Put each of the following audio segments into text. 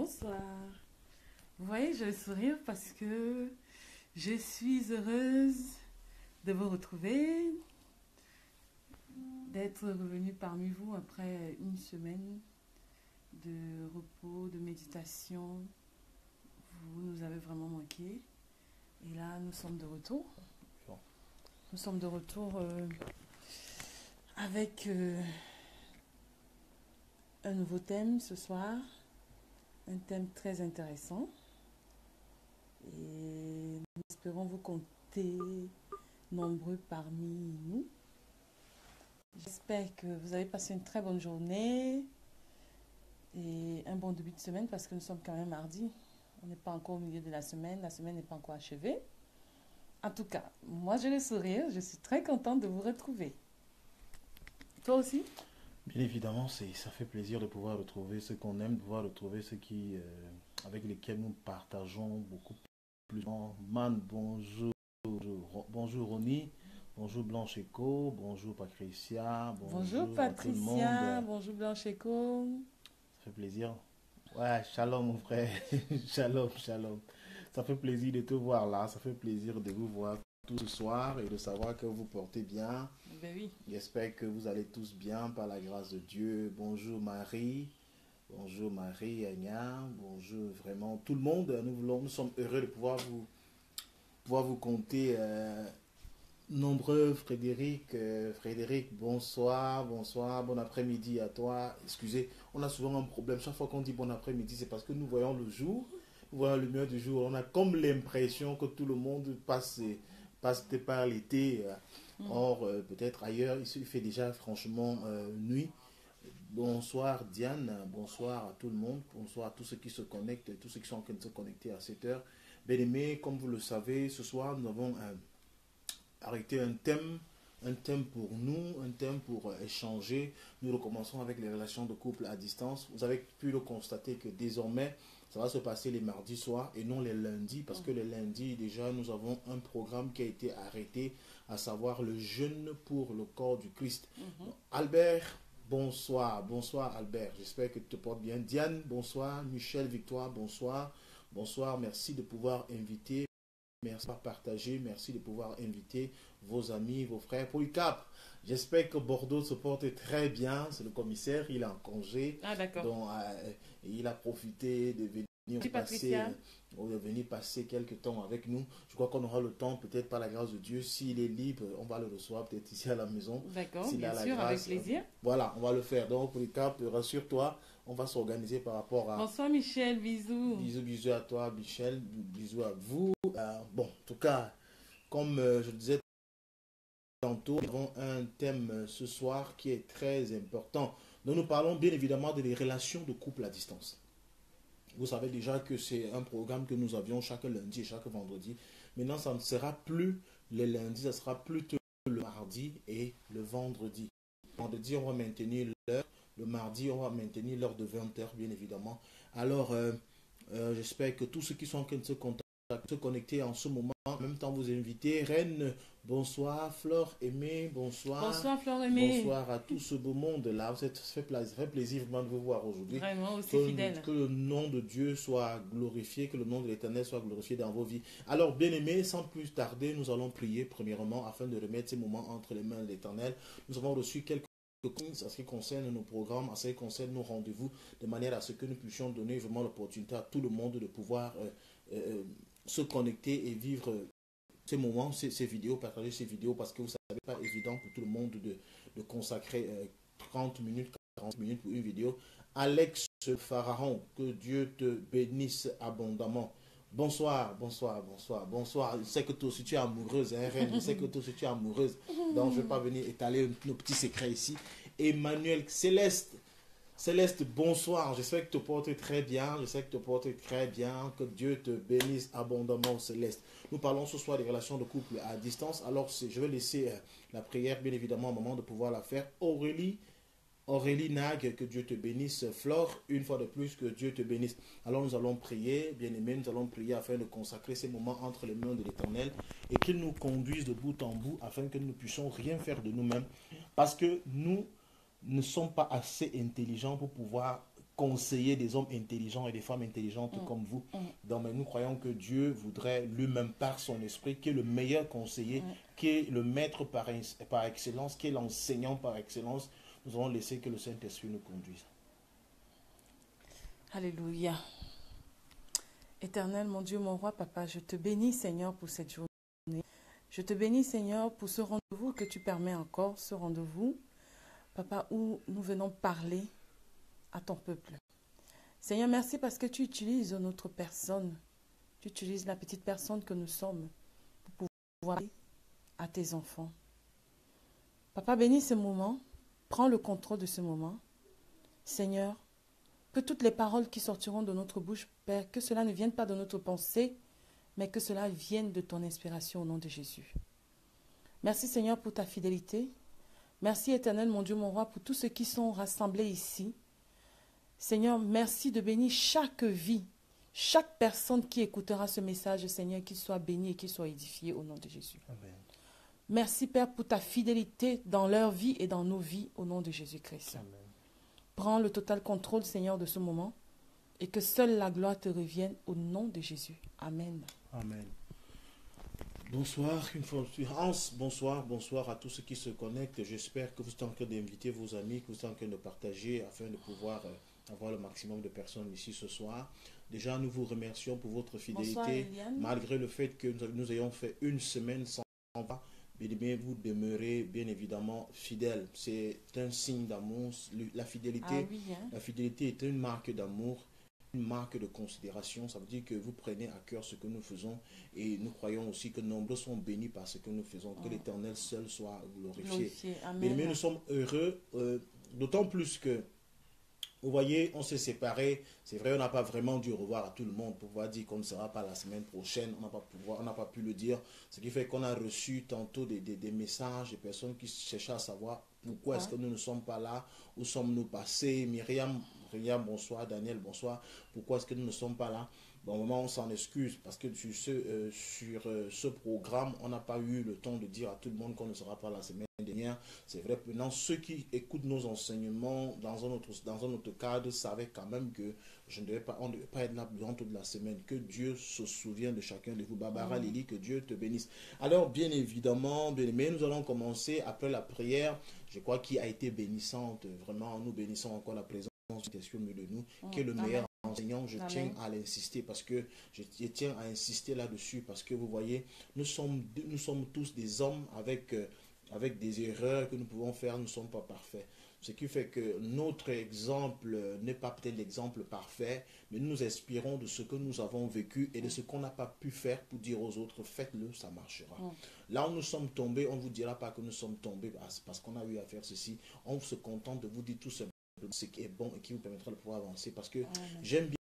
Bonsoir. Vous voyez, je souris parce que je suis heureuse de vous retrouver, d'être revenue parmi vous après une semaine de repos, de méditation. Vous nous avez vraiment manqué. Et là, nous sommes de retour. Nous sommes de retour avec un nouveau thème ce soir. Un thème très intéressant. Et nous espérons vous compter nombreux parmi nous. J'espère que vous avez passé une très bonne journée et un bon début de semaine parce que nous sommes quand même mardi. On n'est pas encore au milieu de la semaine n'est pas encore achevée. En tout cas, moi j'ai le sourire, je suis très contente de vous retrouver. Toi aussi? Bien évidemment, ça fait plaisir de pouvoir retrouver ce qu'on aime, de pouvoir retrouver ceux avec lesquels nous partageons beaucoup plus. Man, bonjour, bonjour Ronnie, bonjour Blanche Eco, bonjour Patricia, Bonjour bonjour à tout le Patricia, monde. bonjour Blanche Eco. Ça fait plaisir. Ouais, shalom mon frère, shalom, shalom. Ça fait plaisir de te voir là, ça fait plaisir de vous voir tout ce soir et de savoir que vous portez bien. Ben oui. J'espère que vous allez tous bien par la grâce de Dieu. Bonjour Marie, Anya, bonjour vraiment tout le monde. Nous sommes heureux de pouvoir vous compter nombreux. Frédéric, bonsoir, bon après-midi à toi. Excusez, on a souvent un problème. Chaque fois qu'on dit bon après-midi, c'est parce que nous voyons le jour, nous voyons la lumière du jour. On a comme l'impression que tout le monde passe par l'été. Or, peut-être ailleurs, il fait déjà franchement nuit. Bonsoir Diane, bonsoir à tout le monde, bonsoir à tous ceux qui se connectent, tous ceux qui sont en train de se connecter à cette heure. Bien aimé, comme vous le savez, ce soir, nous avons arrêté un thème pour nous, un thème pour échanger. Nous recommençons avec les relations de couple à distance. Vous avez pu le constater que désormais, ça va se passer les mardis soirs et non les lundis, parce que les lundis, déjà, nous avons un programme qui a été arrêté, à savoir le jeûne pour le corps du Christ. Donc, Albert, bonsoir Albert, j'espère que tu te portes bien. Diane, bonsoir. Michel, Victoire, bonsoir, merci de pouvoir inviter. Merci de partager, merci de pouvoir inviter vos amis, vos frères. Polycarpe, j'espère que Bordeaux se porte très bien. C'est le commissaire, il est en congé. Ah d'accord. Donc, il a profité de venir passer quelques temps avec nous. Je crois qu'on aura le temps, peut-être par la grâce de Dieu. S'il est libre, on va le recevoir peut-être ici à la maison. D'accord, bien sûr, avec plaisir. Voilà, on va le faire. Donc, Polycarpe, rassure-toi, on va s'organiser par rapport à... Bonsoir Michel, bisous. Bisous à toi Michel, bisous à vous. Bon, en tout cas, comme je disais tantôt, nous avons un thème ce soir qui est très important. Donc nous parlons bien évidemment des relations de couple à distance. Vous savez déjà que c'est un programme que nous avions chaque lundi et chaque vendredi. Maintenant, ça ne sera plus les lundis, ça sera plutôt le mardi et le vendredi. Le vendredi, on va maintenir l'heure. Le mardi, on va maintenir l'heure de 20h, bien évidemment. Alors, j'espère que tous ceux qui sont en train de se connecter en ce moment, en même temps vous inviter. Reine, bonsoir. Flore Aimée, bonsoir. Bonsoir Flore Aimée. Bonsoir à tout ce beau monde-là. Ça fait plaisir vraiment de vous voir aujourd'hui. Vraiment aussi fidèle. Que le nom de Dieu soit glorifié, que le nom de l'Éternel soit glorifié dans vos vies. Alors, bien aimés, sans plus tarder, nous allons prier premièrement afin de remettre ces moments entre les mains de l'Éternel. Nous avons reçu quelques à ce qui concerne nos programmes, à ce qui concerne nos rendez-vous, de manière à ce que nous puissions donner vraiment l'opportunité à tout le monde de pouvoir se connecter et vivre ces moments, ces vidéos, partager ces vidéos, parce que vous savez, pas évident pour tout le monde de consacrer 30 minutes, 40 minutes pour une vidéo. Alex Pharaon, que Dieu te bénisse abondamment. Bonsoir. Je sais que toi aussi tu es amoureuse, hein, Reine. Je sais que toi aussi tu es amoureuse. Donc je ne vais pas venir étaler nos petits secrets ici. Emmanuel Céleste, bonsoir. J'espère que tu te portes très bien. Que Dieu te bénisse abondamment, Céleste. Nous parlons ce soir des relations de couple à distance. Alors je vais laisser la prière, bien évidemment, au moment de pouvoir la faire. Aurélie Nag, que Dieu te bénisse. Flore, une fois de plus, que Dieu te bénisse. Alors nous allons prier, bien-aimés, nous allons prier afin de consacrer ces moments entre les mains de l'Éternel et qu'il nous conduise de bout en bout afin que nous ne puissions rien faire de nous-mêmes, parce que nous ne sommes pas assez intelligents pour pouvoir conseiller des hommes intelligents et des femmes intelligentes comme vous. Donc, mais nous croyons que Dieu voudrait lui-même par son esprit, qui est le meilleur conseiller, qui est le maître par excellence, qui est l'enseignant par excellence. Nous allons laisser que le Saint-Esprit nous conduise. Alléluia. Éternel, mon Dieu, mon roi, papa, je te bénis, Seigneur, pour cette journée. Je te bénis, Seigneur, pour ce rendez-vous que tu permets encore, ce rendez-vous, papa, où nous venons parler à ton peuple. Seigneur, merci parce que tu utilises notre personne. Tu utilises la petite personne que nous sommes pour pouvoir parler à tes enfants. Papa, bénis ce moment. Prends le contrôle de ce moment. Seigneur, que toutes les paroles qui sortiront de notre bouche, Père, que cela ne vienne pas de notre pensée, mais que cela vienne de ton inspiration au nom de Jésus. Merci Seigneur pour ta fidélité. Merci Éternel, mon Dieu, mon roi, pour tous ceux qui sont rassemblés ici. Seigneur, merci de bénir chaque vie, chaque personne qui écoutera ce message, Seigneur, qu'il soit béni et qu'il soit édifié au nom de Jésus. Amen. Merci Père pour ta fidélité dans leur vie et dans nos vies au nom de Jésus-Christ. Amen. Prends le total contrôle, Seigneur, de ce moment et que seule la gloire te revienne au nom de Jésus. Amen. Amen. Bonsoir, une fois de plus. Bonsoir à tous ceux qui se connectent. J'espère que vous êtes en train d'inviter vos amis, que vous êtes en train de partager afin de pouvoir avoir le maximum de personnes ici ce soir. Déjà, nous vous remercions pour votre fidélité. Malgré le fait que nous ayons fait une semaine sans pas, bien vous demeurez bien évidemment fidèles. C'est un signe d'amour. La fidélité, la fidélité est une marque d'amour, une marque de considération. Ça veut dire que vous prenez à cœur ce que nous faisons et nous croyons aussi que nombreux sont bénis par ce que nous faisons. Que l'Éternel seul soit glorifié. Mais nous sommes heureux, d'autant plus que vous voyez, on s'est séparés. C'est vrai, on n'a pas vraiment dû revoir à tout le monde pour pouvoir dire qu'on ne sera pas la semaine prochaine. On n'a pas pu le dire. Ce qui fait qu'on a reçu tantôt des messages des personnes qui cherchaient à savoir pourquoi est-ce que nous ne sommes pas là, où sommes-nous passés. Myriam, bonsoir. Daniel, bonsoir. Pourquoi est-ce que nous ne sommes pas là? Bon, moment, on s'en excuse parce que sur ce programme, on n'a pas eu le temps de dire à tout le monde qu'on ne sera pas la semaine dernière. C'est vrai, maintenant, ceux qui écoutent nos enseignements dans un autre cadre savaient quand même que on ne devait pas être là durant toute la semaine. Que Dieu se souvienne de chacun de vous. Barbara, Lily, que Dieu te bénisse. Alors, bien évidemment, bien aimé, nous allons commencer après la prière. Je crois qu'il a été bénissante. Vraiment, nous bénissons encore la présence de Dieu au milieu de nous, qui est le meilleur enseignant. Je tiens à l'insister parce que je tiens à insister là-dessus parce que vous voyez, nous sommes tous des hommes avec des erreurs que nous pouvons faire. Nous ne sommes pas parfaits. Ce qui fait que notre exemple n'est pas peut-être l'exemple parfait, mais nous nous inspirons de ce que nous avons vécu et de ce qu'on n'a pas pu faire pour dire aux autres, faites-le, ça marchera. Là où nous sommes tombés, on ne vous dira pas que nous sommes tombés parce qu'on a eu à faire ceci. On se contente de vous dire tout simplement ce qui est bon et qui vous permettra de pouvoir avancer. Parce que j'aime bien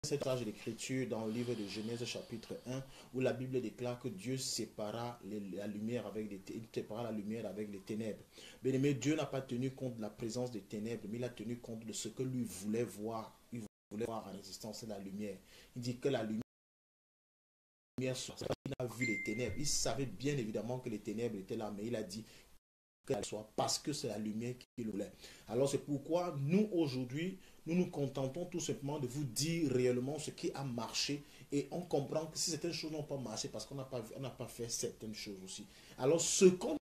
cette page de l'écriture dans le livre de Genèse chapitre 1 où la Bible déclare que Dieu sépara la lumière avec les ténèbres. Bien aimé, Dieu n'a pas tenu compte de la présence des ténèbres, mais il a tenu compte de ce que lui voulait voir. Il voulait voir en existence la lumière. Il dit que la lumière soit. Il a vu les ténèbres. Il savait bien évidemment que les ténèbres étaient là, mais il a dit qu'elle soit parce que c'est la lumière qu'il voulait. Alors c'est pourquoi nous aujourd'hui, nous nous contentons tout simplement de vous dire réellement ce qui a marché et on comprend que si certaines choses n'ont pas marché parce qu'on n'a pas fait certaines choses aussi. Alors ce qu'on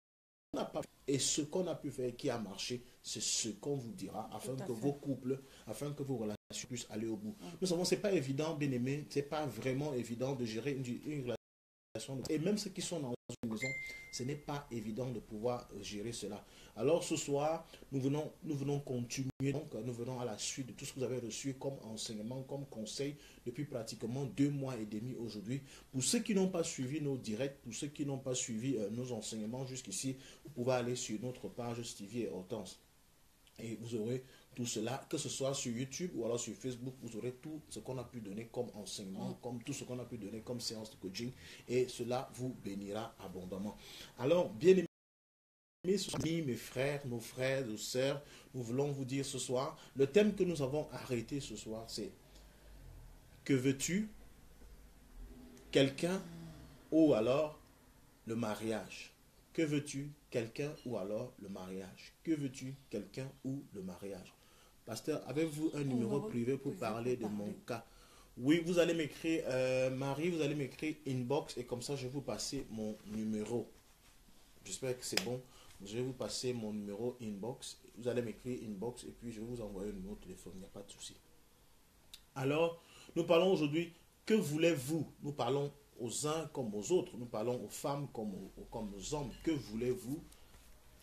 n'a pas fait et ce qu'on a pu faire qui a marché, c'est ce qu'on vous dira afin que vos couples, afin que vos relations puissent aller au bout. Nous savons, c'est pas évident, bien aimé, c'est pas vraiment évident de gérer une relation. Et même ceux qui sont dans une maison, ce n'est pas évident de pouvoir gérer cela. Alors ce soir, nous venons continuer, donc nous venons à la suite de tout ce que vous avez reçu comme enseignement, comme conseil depuis pratiquement 2 mois et demi aujourd'hui. Pour ceux qui n'ont pas suivi nos directs, pour ceux qui n'ont pas suivi nos enseignements jusqu'ici, vous pouvez aller sur notre page Stevie et Hortense. Et vous aurez tout cela, que ce soit sur YouTube ou alors sur Facebook, vous aurez tout ce qu'on a pu donner comme enseignement, comme tout ce qu'on a pu donner comme séance de coaching, et cela vous bénira abondamment. Alors, bien aimés, mes frères, nos sœurs, nous voulons vous dire ce soir, le thème que nous avons arrêté ce soir, c'est que veux-tu, quelqu'un ou alors le mariage? Que veux-tu, quelqu'un ou alors le mariage? Que veux-tu, quelqu'un ou le mariage? Pasteur, avez-vous un numéro privé pour parler de mon cas? Oui, vous allez m'écrire, Marie, vous allez m'écrire inbox et comme ça, je vais vous passer mon numéro. J'espère que c'est bon. Je vais vous passer mon numéro inbox. Vous allez m'écrire inbox et puis je vais vous envoyer un numéro de téléphone. Il n'y a pas de souci. Alors, nous parlons aujourd'hui, que voulez-vous? Nous parlons aux uns comme aux autres. Nous parlons aux femmes comme aux hommes. Que voulez-vous?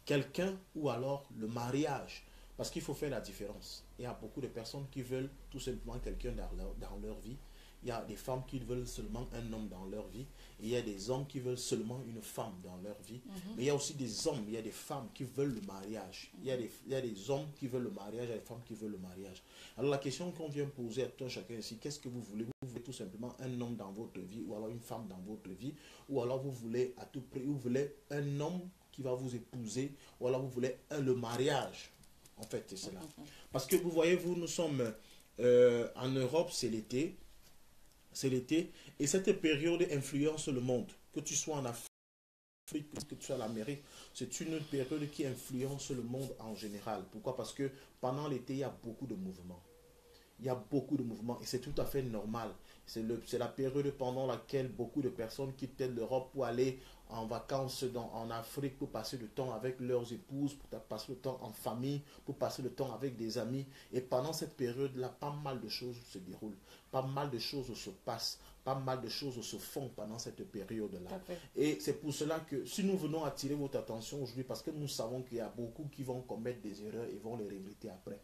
Quelqu'un ou alors le mariage? Parce qu'il faut faire la différence. Il y a beaucoup de personnes qui veulent tout simplement quelqu'un dans leur vie. Il y a des femmes qui veulent seulement un homme dans leur vie. Et il y a des hommes qui veulent seulement une femme dans leur vie. Mais il y a aussi des hommes, il y a des femmes qui veulent le mariage. Il y a des hommes qui veulent le mariage, il y a des femmes qui veulent le mariage. Alors la question qu'on vient poser à tout un chacun ici, qu'est-ce que vous voulez? Vous voulez tout simplement un homme dans votre vie ou alors une femme dans votre vie? Ou alors vous voulez à tout prix, vous voulez un homme qui va vous épouser ou alors vous voulez le mariage? En fait, c'est cela. Parce que vous voyez, nous sommes en Europe, c'est l'été. C'est l'été. Et cette période influence le monde. Que tu sois en Afrique, que tu sois en Amérique, c'est une période qui influence le monde en général. Pourquoi? Parce que pendant l'été, il y a beaucoup de mouvements. Il y a beaucoup de mouvements et c'est tout à fait normal. C'est la période pendant laquelle beaucoup de personnes quittent l'Europe pour aller en vacances en Afrique, pour passer le temps avec leurs épouses, pour passer le temps en famille, pour passer le temps avec des amis. Et pendant cette période-là, pas mal de choses se déroulent, pas mal de choses se passent, pas mal de choses se font pendant cette période-là. Et c'est pour cela que si nous venons attirer votre attention aujourd'hui, parce que nous savons qu'il y a beaucoup qui vont commettre des erreurs et vont les regretter après.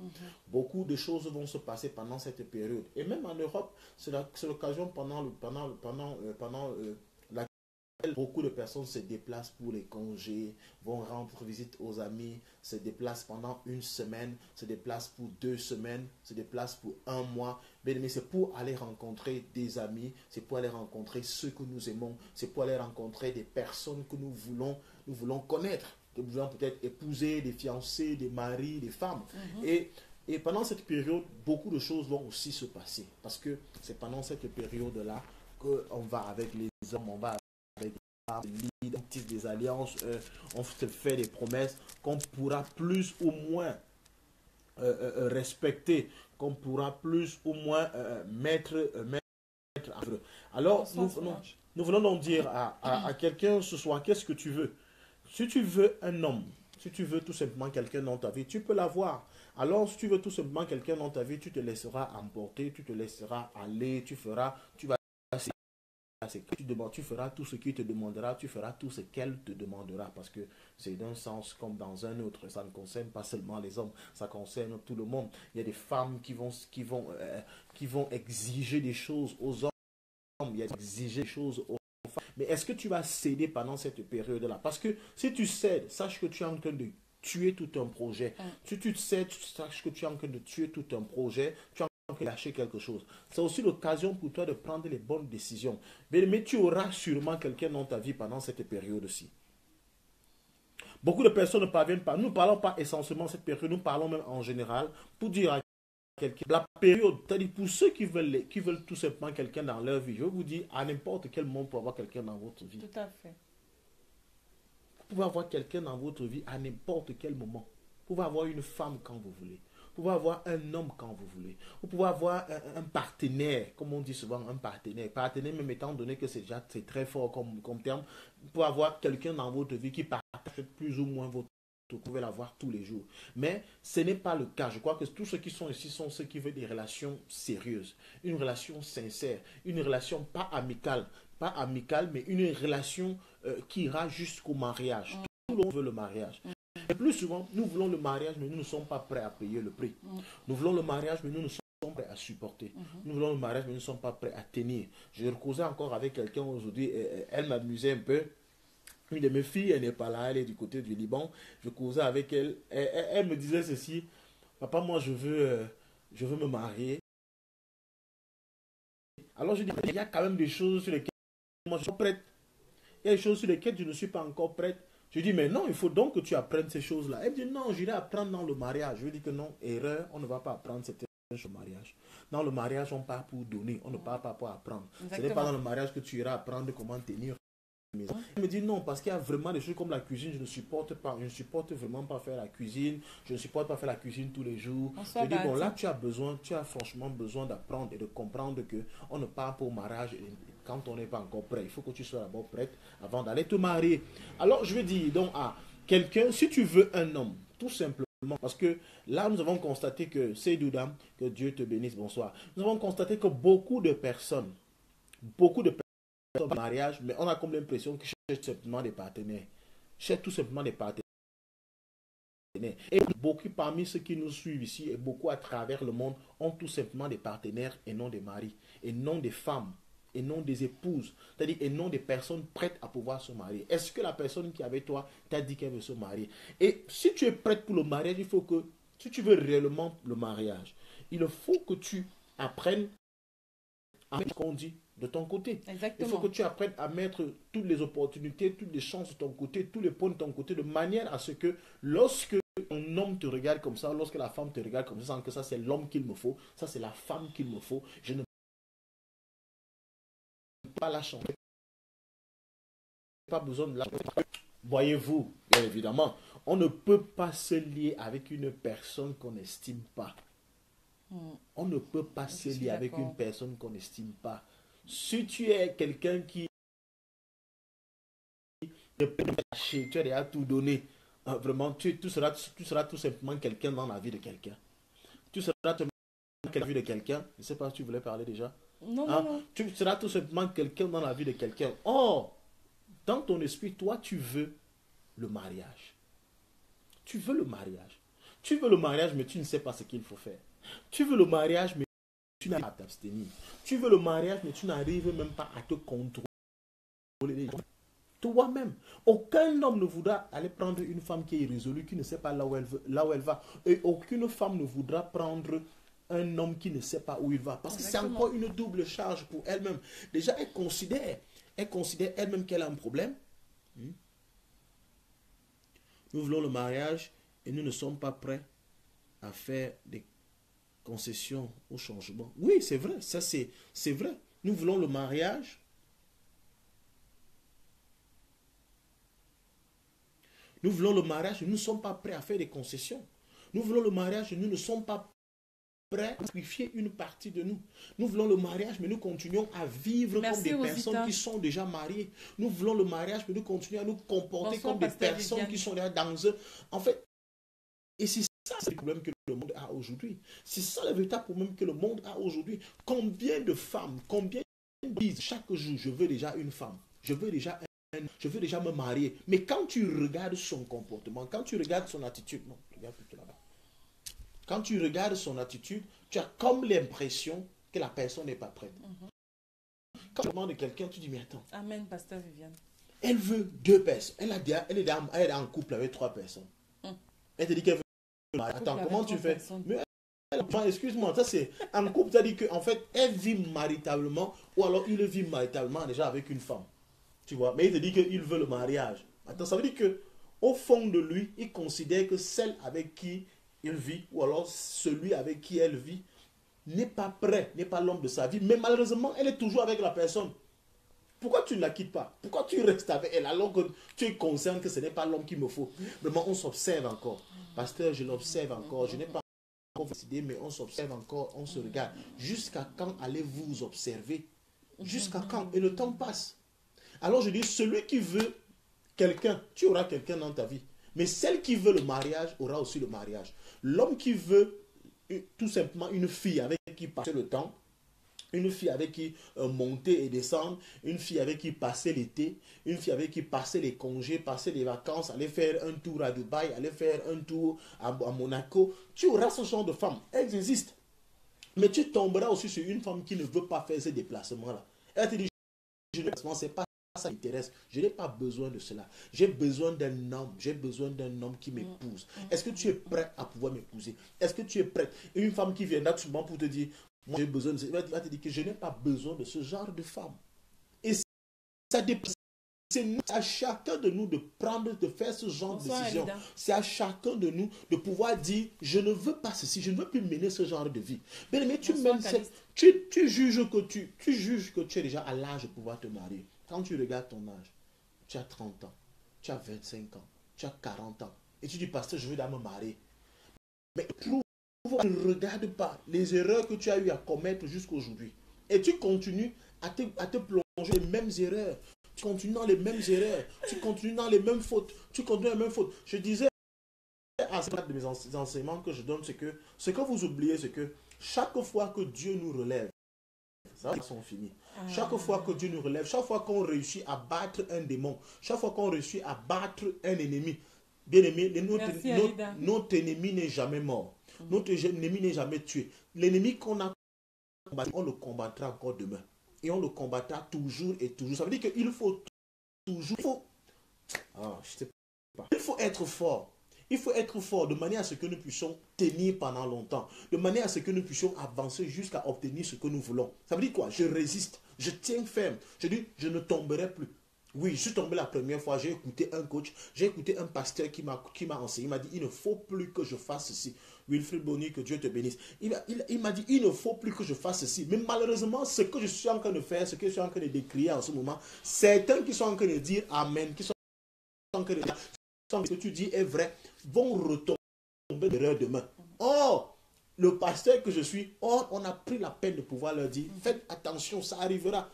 Beaucoup de choses vont se passer pendant cette période. Et même en Europe, c'est l'occasion pendant laquelle beaucoup de personnes se déplacent pour les congés, vont rendre visite aux amis, se déplacent pendant une semaine, se déplacent pour 2 semaines, se déplacent pour 1 mois. Mais c'est pour aller rencontrer des amis, c'est pour aller rencontrer ceux que nous aimons, c'est pour aller rencontrer des personnes que nous voulons connaître, que nous voulons peut-être épouser, des fiancés, des maris, des femmes. Et pendant cette période, beaucoup de choses vont aussi se passer. Parce que c'est pendant cette période-là qu'on va avec les hommes, on va avec les femmes, on tisse des alliances, on se fait des promesses qu'on pourra plus ou moins respecter, qu'on pourra plus ou moins mettre en œuvre. Alors, nous voulons donc dire à quelqu'un ce soir, qu'est-ce que tu veux? Si tu veux un homme, si tu veux tout simplement quelqu'un dans ta vie, tu peux l'avoir. Alors, si tu veux tout simplement quelqu'un dans ta vie, tu te laisseras emporter, tu te laisseras aller, tu feras tout ce qu'il te demandera, tu feras tout ce qu'elle te demandera, parce que c'est d'un sens comme dans un autre. Ça ne concerne pas seulement les hommes, ça concerne tout le monde. Il y a des femmes qui vont exiger des choses aux hommes, il y a exiger des choses aux femmes. Mais est-ce que tu vas céder pendant cette période-là? Parce que si tu cèdes, sache que tu es en train de tuer tout un projet. Si tu cèdes, sache que tu es en train de tuer tout un projet, tu es en train de lâcher quelque chose. C'est aussi l'occasion pour toi de prendre les bonnes décisions. Mais tu auras sûrement quelqu'un dans ta vie pendant cette période-ci. Beaucoup de personnes ne parviennent pas. Nous ne parlons pas essentiellement de cette période, nous parlons même en général pour dire à quelqu'un, la période, c'est-à-dire pour ceux qui veulent tout simplement quelqu'un dans leur vie, je vous dis, à n'importe quel moment pour avoir quelqu'un dans votre vie. Tout à fait. Vous pouvez avoir quelqu'un dans votre vie à n'importe quel moment. Vous pouvez avoir une femme quand vous voulez. Vous pouvez avoir un homme quand vous voulez. Vous pouvez avoir un partenaire, comme on dit souvent, un partenaire. Partenaire, même étant donné que c'est très fort comme terme. Vous pouvez avoir quelqu'un dans votre vie qui partage plus ou moins votre. Vous pouvez l'avoir tous les jours. Mais ce n'est pas le cas. Je crois que tous ceux qui sont ici sont ceux qui veulent des relations sérieuses. Une relation sincère. Une relation pas amicale, mais une relation qui ira jusqu'au mariage. Tout le monde veut le mariage. Et plus souvent, nous voulons le mariage, mais nous ne sommes pas prêts à payer le prix. Nous voulons le mariage, mais nous ne sommes pas prêts à supporter. Nous voulons le mariage, mais nous ne sommes pas prêts à tenir. Je causais encore avec quelqu'un aujourd'hui, elle m'amusait un peu. Une de mes filles, elle n'est pas là, elle est du côté du Liban. Je causais avec elle. Elle me disait ceci: papa, moi je veux me marier. Alors je dis, il y a quand même des choses sur lesquelles moi je suis prête. Il y a des choses sur lesquelles je ne suis pas encore prête. Je dis, mais non, il faut donc que tu apprennes ces choses-là. Elle me dit, non, j'irai apprendre dans le mariage. Je lui dis que non, erreur, on ne va pas apprendre cette chose au mariage. Dans le mariage, on part pour donner, on ne part pas pour apprendre. Ce n'est pas dans le mariage que tu iras apprendre comment tenir maison. Elle me dit non, parce qu'il y a vraiment des choses comme la cuisine, je ne supporte pas. Je ne supporte vraiment pas faire la cuisine. Je ne supporte pas faire la cuisine tous les jours. Je dis bon, là, tu as franchement besoin d'apprendre et de comprendre que on ne part pas au mariage quand on n'est pas encore prêt. Il faut que tu sois d'abord prête avant d'aller te marier. Alors, je vais dire donc à quelqu'un, si tu veux un homme, tout simplement, parce que là, nous avons constaté que, c'est Doudam, que Dieu te bénisse, bonsoir. Nous avons constaté que beaucoup de personnes au mariage, mais on a comme l'impression qu'ils cherchent simplement des partenaires. Cherchent tout simplement des partenaires. Et beaucoup parmi ceux qui nous suivent ici et beaucoup à travers le monde ont tout simplement des partenaires et non des maris, et non des femmes, et non des épouses, c'est-à-dire et non des personnes prêtes à pouvoir se marier. Est-ce que la personne qui est avec toi t'a dit qu'elle veut se marier? Et si tu es prête pour le mariage, il faut que, si tu veux réellement le mariage, il faut que tu apprennes à mettre ce qu'on dit de ton côté. Exactement. Il faut que tu apprennes à mettre toutes les opportunités, toutes les chances de ton côté, tous les points de ton côté, de manière à ce que lorsque un homme te regarde comme ça, lorsque la femme te regarde comme ça, sans que ça c'est l'homme qu'il me faut, ça c'est la femme qu'il me faut, je ne peux pas la changer. Pas besoin de la... Voyez-vous, bien évidemment, on ne peut pas se lier avec une personne qu'on n'estime pas. On ne peut pas se lier avec une personne qu'on n'estime pas. Si tu es quelqu'un qui ne peut pas lâcher, tu as déjà tout donné, vraiment, tu seras tout simplement quelqu'un dans la vie de quelqu'un. Tu seras tout simplement quelqu'un dans la vie de quelqu'un. Je ne sais pas si tu voulais parler déjà. Non. Tu seras tout simplement quelqu'un dans la vie de quelqu'un. Or, dans ton esprit, toi, tu veux le mariage. Tu veux le mariage. Tu veux le mariage, mais tu ne sais pas ce qu'il faut faire. Tu veux le mariage, mais tu n'arrives pas à t'abstenir. Tu veux le mariage, mais tu n'arrives même pas à te contrôler toi-même. Aucun homme ne voudra aller prendre une femme qui est irrésolue, qui ne sait pas là où elle va. Et aucune femme ne voudra prendre un homme qui ne sait pas où il va. Parce que c'est encore une double charge pour elle-même. Déjà, elle considère elle-même qu'elle a un problème. Nous voulons le mariage et nous ne sommes pas prêts à faire des concessions au changement. Oui, c'est vrai, ça c'est vrai. Nous voulons le mariage. Nous voulons le mariage et nous ne sommes pas prêts à faire des concessions. Nous voulons le mariage et nous ne sommes pas prêts à sacrifier une partie de nous. Nous voulons le mariage, mais nous continuons à vivre comme des personnes qui sont déjà mariées. Nous voulons le mariage, mais nous continuons à nous comporter comme des personnes qui sont déjà dans un... En fait, et c'est ça le problème que le monde a aujourd'hui. C'est ça le véritable problème que le monde a aujourd'hui. Combien de femmes, combien disent chaque jour, je veux déjà une femme, je veux déjà me marier. Mais quand tu regardes son comportement, quand tu regardes son attitude, non, regarde plutôt là-bas. Quand tu regardes son attitude, tu as comme l'impression que la personne n'est pas prête. Quand tu demandes de quelqu'un, tu dis, mais attends. Amen, pasteur Viviane. Elle veut 2 personnes. Elle est en couple avec 3 personnes. Elle te dit qu'elle veut... Attends, comment tu fais? Mais excuse-moi, ça c'est en couple, ça dit qu'en fait, elle vit maritablement, ou alors il vit maritablement déjà avec une femme. Tu vois, mais il te dit qu'il veut le mariage. Attends, ça veut dire que au fond de lui, il considère que celle avec qui il vit, ou alors celui avec qui elle vit, n'est pas prêt, n'est pas l'homme de sa vie. Mais malheureusement, elle est toujours avec la personne. Pourquoi tu ne la quittes pas? Pourquoi tu restes avec elle alors que tu es conscient que ce n'est pas l'homme qu'il me faut? Vraiment, on s'observe encore. Pasteur, je l'observe encore. Je n'ai pas encore décidé, mais on s'observe encore, on se regarde. Jusqu'à quand allez-vous vous observer? Jusqu'à quand? Et le temps passe. Alors je dis, celui qui veut quelqu'un, tu auras quelqu'un dans ta vie. Mais celle qui veut le mariage aura aussi le mariage. L'homme qui veut tout simplement une fille avec qui passer le temps, une fille avec qui monter et descendre, une fille avec qui passer l'été, une fille avec qui passer les congés, passer les vacances, aller faire un tour à Dubaï, aller faire un tour à Monaco. Tu auras ce genre de femme. Elles existent. Mais tu tomberas aussi sur une femme qui ne veut pas faire ces déplacements-là. Elle te dit, c'est pas ça qui m'intéresse. Je n'ai pas besoin de cela. J'ai besoin d'un homme. J'ai besoin d'un homme qui m'épouse. Est-ce que tu es prêt à pouvoir m'épouser? Est-ce que tu es prête? Une femme qui viendra souvent pour te dire, moi j'ai besoin de ça. Elle va te dire que je n'ai pas besoin de ce genre de femme. Et ça dépend. C'est à chacun de nous de prendre, de faire ce genre de décision. C'est à chacun de nous de pouvoir dire, je ne veux pas ceci, je ne veux plus mener ce genre de vie. Mais tu juges que tu es déjà à l'âge de pouvoir te marier. Quand tu regardes ton âge, tu as 30 ans, tu as 25 ans, tu as 40 ans. Et tu dis, pasteur, je veux d'abord me marier. Mais ne regarde pas les erreurs que tu as eu à commettre jusqu'aujourd'hui. Et tu continues à te plonger les mêmes erreurs. Tu continues dans les mêmes erreurs. Tu continues dans les mêmes fautes. Tu continues dans les mêmes fautes. Je disais à ce de mes enseignements que je donne, c'est que ce que vous oubliez, c'est que chaque fois que Dieu nous relève, ça sont finis. Chaque fois que Dieu nous relève, chaque fois qu'on réussit à battre un démon, chaque fois qu'on réussit à battre un ennemi, bien aimé, notre ennemi n'est jamais mort. Notre ennemi n'est jamais tué. L'ennemi qu'on a combattu, on le combattra encore demain. Et on le combattra toujours et toujours. Ça veut dire qu'il faut toujours... Il faut être fort. Il faut être fort de manière à ce que nous puissions tenir pendant longtemps. De manière à ce que nous puissions avancer jusqu'à obtenir ce que nous voulons. Ça veut dire quoi? Je résiste. Je tiens ferme. Je dis, je ne tomberai plus. Oui, je suis tombé la première fois. J'ai écouté un coach. J'ai écouté un pasteur qui m'a enseigné. Il m'a dit, il ne faut plus que je fasse ceci. Wilfried Bonny, que Dieu te bénisse. Il m'a dit, il ne faut plus que je fasse ceci. Mais malheureusement, ce que je suis en train de faire, ce que je suis en train de décrire en ce moment, certains qui sont en train de dire Amen, qui sont en train de dire ce que tu dis est vrai, vont retomber d'erreur demain. Or, le pasteur que je suis, on a pris la peine de pouvoir leur dire, faites attention, ça arrivera.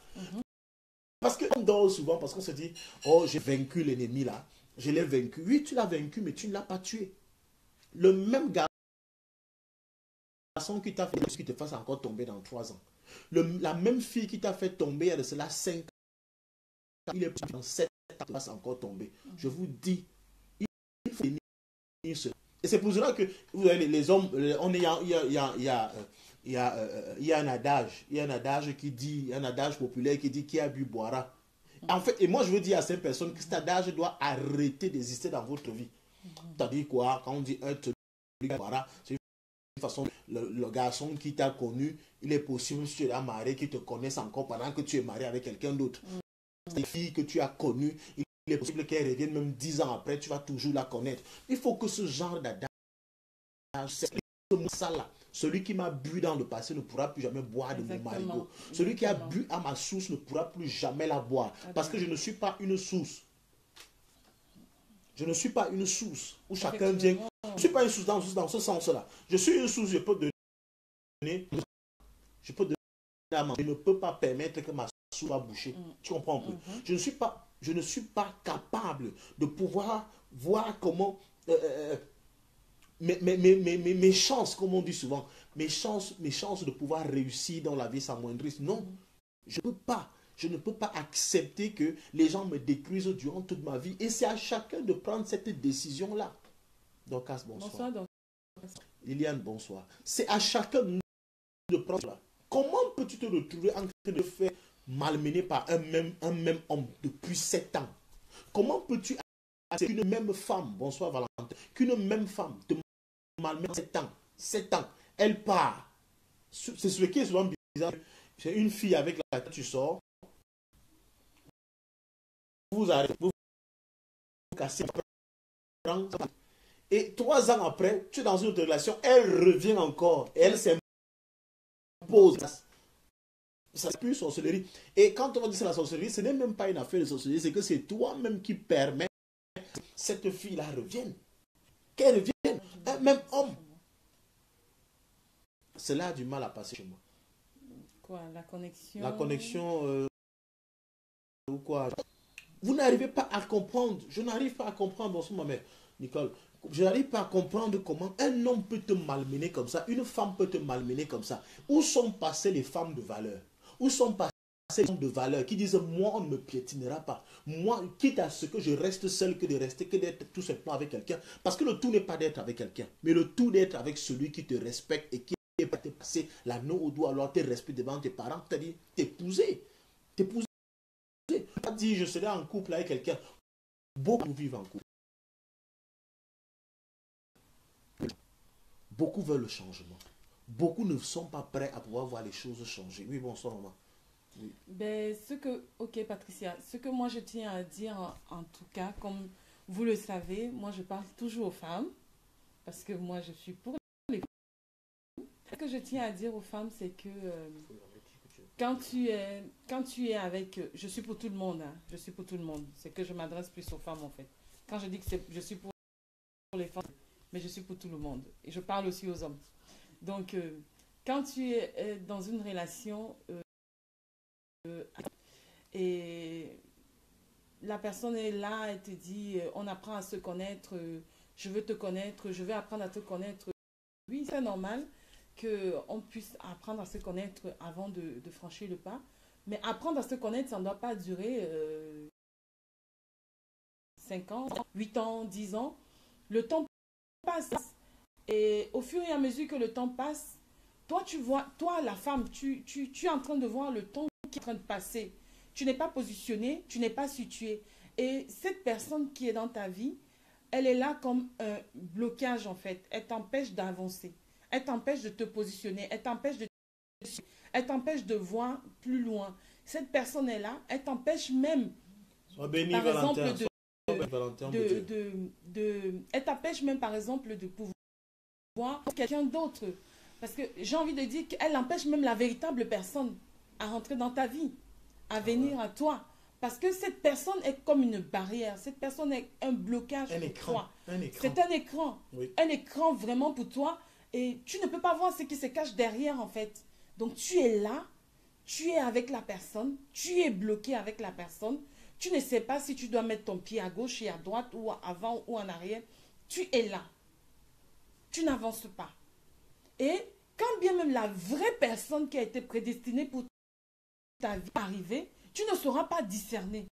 Parce qu'on dort souvent, parce qu'on se dit, oh, j'ai vaincu l'ennemi là, je l'ai vaincu. Oui, tu l'as vaincu, mais tu ne l'as pas tué. Le même garçon qui t'a fait qui te fasse encore tomber dans 3 ans. La même fille qui t'a fait tomber il y a de cela 5 ans, il est dans 7 ans, il va encore tomber. Je vous dis, il faut finir cela. Et c'est pour cela que vous voyez, les hommes, il y a un adage qui dit, un adage populaire qui dit qui a bu boira. En fait, et moi je veux dire à ces personnes que cet adage doit arrêter d'exister dans votre vie. C'est-à-dire quoi? Quand on dit un te boira, c'est une façon, le garçon qui t'a connu, il est possible que tu es marié, qu'il te connaisse encore pendant que tu es marié avec quelqu'un d'autre. Les filles que tu as connues, il est possible qu'elles reviennent même 10 ans après, tu vas toujours la connaître. Il faut que ce genre d'adage, ça là, celui qui m'a bu dans le passé ne pourra plus jamais boire de mon marigot. Celui qui a bu à ma source ne pourra plus jamais la boire. Parce que je ne suis pas une source. Je ne suis pas une source où chacun vient. Je ne suis pas une source dans ce sens-là. Je suis une source, je peux donner à manger. Je ne peux pas permettre que ma source soit bouchée. Tu comprends un peu? Je ne suis pas capable de pouvoir voir comment mes chances, comme on dit souvent, mes chances de pouvoir réussir dans la vie s'amoindrissent. Non, je ne peux pas accepter que les gens me détruisent durant toute ma vie. Et c'est à chacun de prendre cette décision-là. Dorcas, bonsoir. Liliane, bonsoir. C'est à chacun de prendre cela. Comment peux-tu te retrouver en train de faire malmener par un même homme depuis 7 ans? Comment peux-tu accepter qu'une même femme, bonsoir Valentin, qu'une même femme te malmène 7 ans, elle part. C'est ce qui est souvent bizarre. C'est une fille avec laquelle tu sors, vous arrêtez, vous cassez, et 3 ans après, tu es dans une autre relation, elle revient encore, et elle s'impose. Ça c'est plus sorcellerie. Et quand on dit c'est la sorcellerie, ce n'est même pas une affaire de sorcellerie, c'est que c'est toi-même qui permets que cette fille-là revienne. Qu'elle revienne, un même homme. Cela a du mal à passer chez moi. Quoi, la connexion? La connexion, ou quoi? Vous n'arrivez pas à comprendre. Je n'arrive pas à comprendre, bonsoir ma mère, Nicole. Je n'arrive pas à comprendre comment un homme peut te malmener comme ça, une femme peut te malmener comme ça. Où sont passées les femmes de valeur? Où sont passées les femmes de valeur qui disent, moi, on ne me piétinera pas. Moi, quitte à ce que je reste seul que de rester, que d'être tout simplement avec quelqu'un. Parce que le tout n'est pas d'être avec quelqu'un, mais le tout d'être avec celui qui te respecte et qui est prêt à te passer l'anneau au doigt, alors te respecte devant tes parents, c'est-à-dire t'épouser. T'épouser. Pas dire, je serai en couple avec quelqu'un. Beaucoup vivent en couple. Beaucoup veulent le changement. Beaucoup ne sont pas prêts à pouvoir voir les choses changer. Oui, bonsoir, maman. Oui. Ben, ok, Patricia, ce que moi je tiens à dire, en tout cas, comme vous le savez, moi je parle toujours aux femmes, parce que moi je suis pour les femmes. Ce que je tiens à dire aux femmes, c'est que quand tu es avec... Je suis pour tout le monde, hein, je suis pour tout le monde. C'est que je m'adresse plus aux femmes, en fait. Quand je dis que je suis pour les femmes, mais je suis pour tout le monde. Et je parle aussi aux hommes. Donc, quand tu es dans une relation et la personne est là, elle te dit, on apprend à se connaître, je veux te connaître, je veux apprendre à te connaître. Oui, c'est normal qu'on puisse apprendre à se connaître avant de franchir le pas. Mais apprendre à se connaître, ça ne doit pas durer 5 ans, 8 ans, 10 ans. Le temps passe. Et au fur et à mesure que le temps passe, toi, tu vois, toi, la femme, tu es en train de voir le temps qui est en train de passer. Tu n'es pas positionné, tu n'es pas situé. Et cette personne qui est dans ta vie, elle est là comme un blocage, en fait. Elle t'empêche d'avancer. Elle t'empêche de te positionner. Elle t'empêche de voir plus loin. Cette personne est là. Elle t'empêche même, Sois béni, par Valentin. exemple, Valentin, elle t'empêche même, par exemple, de pouvoir quelqu'un d'autre. Parce que j'ai envie de dire qu'elle empêche même la véritable personne à rentrer dans ta vie, à venir à toi. Parce que cette personne est comme une barrière. Cette personne est un blocage pour toi. C'est un écran. Oui. Un écran vraiment pour toi. Et tu ne peux pas voir ce qui se cache derrière, en fait. Donc, tu es là. Tu es avec la personne. Tu es bloqué avec la personne. Tu ne sais pas si tu dois mettre ton pied à gauche et à droite ou avant ou en arrière. Tu es là. Tu n'avances pas. Et quand bien même la vraie personne qui a été prédestinée pour ta vie arriver, tu ne sauras pas discerner.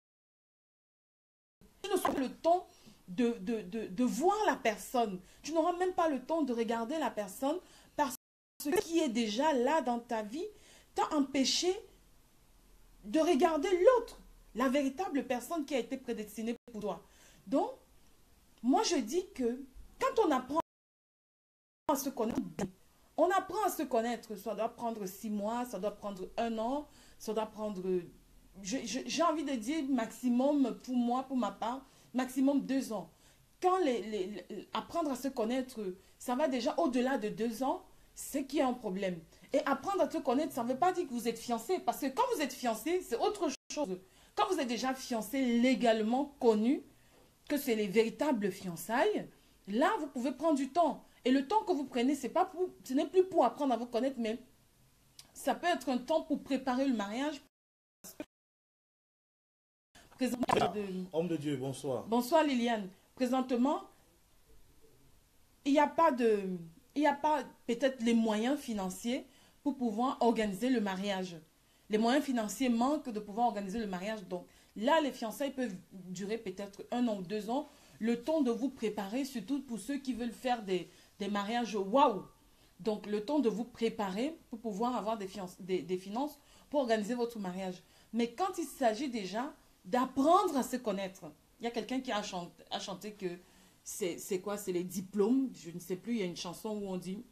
Tu n'auras pas le temps de voir la personne. Tu n'auras même pas le temps de regarder la personne parce que ce qui est déjà là dans ta vie t'a empêché de regarder l'autre, la véritable personne qui a été prédestinée pour toi. Donc, moi je dis que quand on apprend à se connaître, on apprend à se connaître. Ça doit prendre 6 mois, ça doit prendre 1 an, ça doit prendre... J'ai envie de dire maximum, pour moi, pour ma part, maximum 2 ans. Quand apprendre à se connaître, ça va déjà au-delà de 2 ans, c'est qu'il y a un problème. Et apprendre à se connaître, ça ne veut pas dire que vous êtes fiancé, parce que quand vous êtes fiancé, c'est autre chose. Quand vous êtes déjà fiancé, légalement connu, que c'est les véritables fiançailles, là, vous pouvez prendre du temps. Et le temps que vous prenez, ce n'est plus pour apprendre à vous connaître, mais ça peut être un temps pour préparer le mariage. Homme de Dieu, bonsoir. Bonsoir Liliane. Présentement, il n'y a pas peut-être les moyens financiers pour pouvoir organiser le mariage. Les moyens financiers manquent de pouvoir organiser le mariage. Donc là, les fiançailles peuvent durer peut-être 1 an ou 2 ans. Le temps de vous préparer, surtout pour ceux qui veulent faire des mariages waouh. Donc le temps de vous préparer pour pouvoir avoir des finances pour organiser votre mariage. Mais quand il s'agit déjà d'apprendre à se connaître, il y a quelqu'un qui a chanté que c'est quoi? C'est les diplômes. Je ne sais plus, il y a une chanson où on dit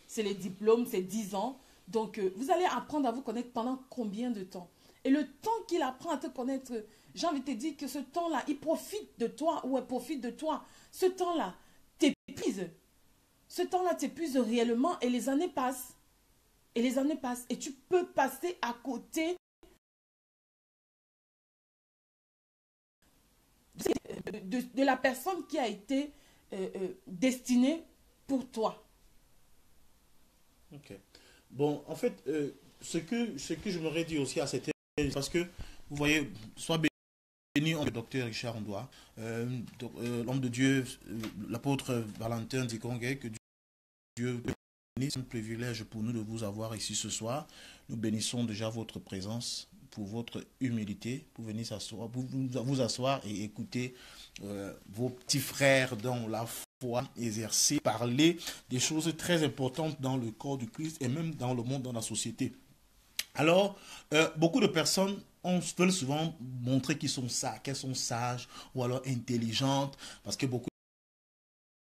c'est les diplômes, c'est 10 ans. Donc vous allez apprendre à vous connaître pendant combien de temps? Et le temps qu'il apprend à te connaître, j'ai envie de te dire que ce temps-là, il profite de toi ou elle profite de toi. Ce temps-là t'épuise. Ce temps-là t'épuise réellement et les années passent. Et les années passent. Et tu peux passer à côté de la personne qui a été destinée pour toi. Ok. Bon, en fait, ce que je m'aurais dit aussi à cette parce que, vous voyez, soit béni, le docteur Richard Ondoa, l'homme de Dieu, l'apôtre Valentin Dikongue, que Dieu bénisse. C'est un privilège pour nous de vous avoir ici ce soir. Nous bénissons déjà votre présence, pour votre humilité, pour venir s'asseoir, pour vous asseoir et écouter vos petits frères dans la foi exercer, parler des choses très importantes dans le corps du Christ et même dans le monde, dans la société. Alors, beaucoup de personnes veulent souvent montrer qu'elles sont sages ou alors intelligentes, parce que beaucoup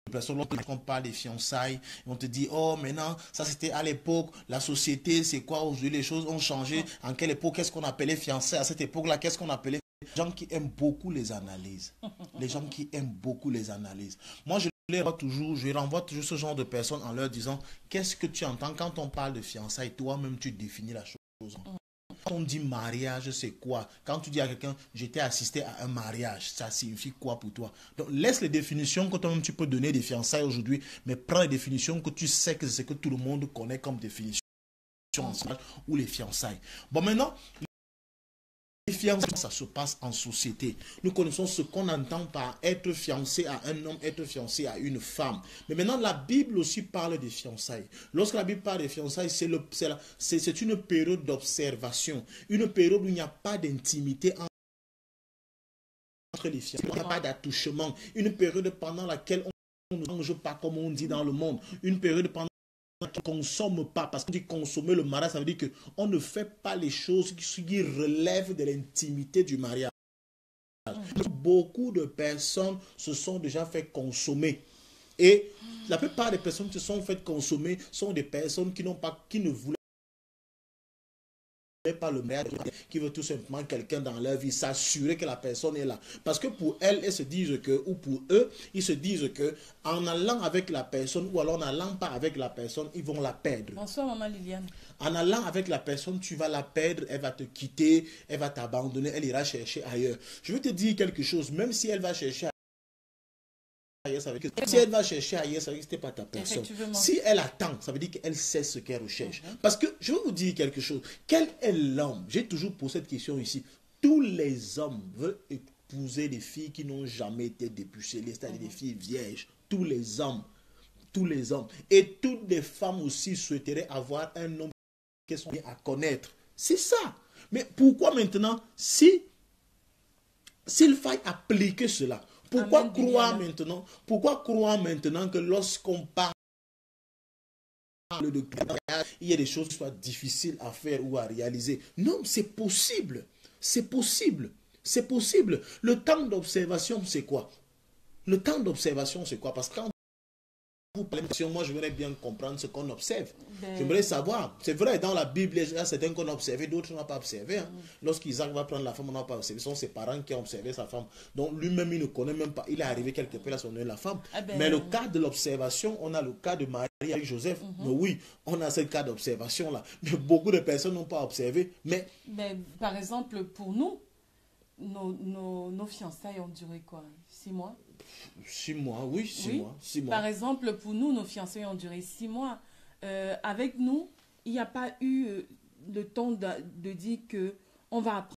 de personnes, quand on parle des fiançailles, ils vont te dire, oh, maintenant, ça c'était à l'époque, la société, c'est quoi aujourd'hui, les choses ont changé, en quelle époque, qu'est-ce qu'on appelait fiançailles, à cette époque-là, qu'est-ce qu'on appelait... Les gens qui aiment beaucoup les analyses. Les gens qui aiment beaucoup les analyses. Moi, je renvoie toujours ce genre de personnes en leur disant, qu'est-ce que tu entends quand on parle de fiançailles, toi-même tu définis la chose. Quand on dit mariage, c'est quoi? Quand tu dis à quelqu'un, j'étais assisté à un mariage, ça signifie quoi pour toi? Donc, laisse les définitions que toi-même tu peux donner des fiançailles aujourd'hui, mais prends les définitions que tu sais que c'est ce que tout le monde connaît comme définition ou les fiançailles. Bon, maintenant, les fiançailles, ça se passe en société. Nous connaissons ce qu'on entend par être fiancé à un homme, être fiancé à une femme. Mais maintenant, la Bible aussi parle des fiançailles. Lorsque la Bible parle des fiançailles, c'est une période d'observation. Une période où il n'y a pas d'intimité entre les fiancés. Il n'y a pas d'attouchement. Une période pendant laquelle on ne mange pas comme on dit dans le monde. Une période pendant on ne consomme pas, parce qu'on dit consommer le mariage, ça veut dire qu'on ne fait pas les choses qui relèvent de l'intimité du mariage. Beaucoup de personnes se sont déjà fait consommer. Et la plupart des personnes qui se sont fait consommer sont des personnes qui ne voulaient pas le mariage, qui veut tout simplement quelqu'un dans leur vie, s'assurer que la personne est là. Parce que pour elles se disent que, ou pour eux, ils se disent que en allant avec la personne ou alors en n'allant pas avec la personne, ils vont la perdre. Bonsoir maman Liliane. En allant avec la personne, tu vas la perdre, elle va te quitter, elle va t'abandonner, elle ira chercher ailleurs. Je veux te dire quelque chose, même si elle va chercher ailleurs, ça veut dire que si elle va chercher ailleurs, ça veut dire que ce n'est pas ta personne. Si elle attend, ça veut dire qu'elle sait ce qu'elle recherche. Parce que je veux vous dire quelque chose. Quel est l'homme? J'ai toujours posé cette question ici. Tous les hommes veulent épouser des filles qui n'ont jamais été dépucellées, c'est-à-dire des filles vierges. Tous les hommes. Tous les hommes. Et toutes les femmes aussi souhaiteraient avoir un homme qu'elles sont bien à connaître. C'est ça. Mais pourquoi maintenant, s'il faille appliquer cela, pourquoi croire maintenant que lorsqu'on parle de mariage, il y a des choses qui soient difficiles à faire ou à réaliser? Non, c'est possible. C'est possible. C'est possible. Le temps d'observation, c'est quoi? Le temps d'observation, c'est quoi? Parce que quand moi, je voudrais bien comprendre ce qu'on observe. J'aimerais savoir. C'est vrai, dans la Bible, il y a certains qu'on a observé, d'autres n'ont pas observé. Hein. Lorsqu'Isaac va prendre la femme, on n'a pas observé. Ce sont ses parents qui ont observé sa femme. Donc lui-même, il ne connaît même pas. Il est arrivé quelque peu, là, son la femme. Mais le cas de l'observation, on a le cas de Marie avec Joseph. Mais oui, on a ce cas d'observation-là. Mais beaucoup de personnes n'ont pas observé. Mais par exemple, pour nous, nos fiançailles ont duré quoi? 6 mois? 6 mois, oui, 6 mois. 6 mois. Par exemple, pour nous, nos fiançailles ont duré 6 mois. Avec nous, il n'y a pas eu le temps de dire qu'on va apprendre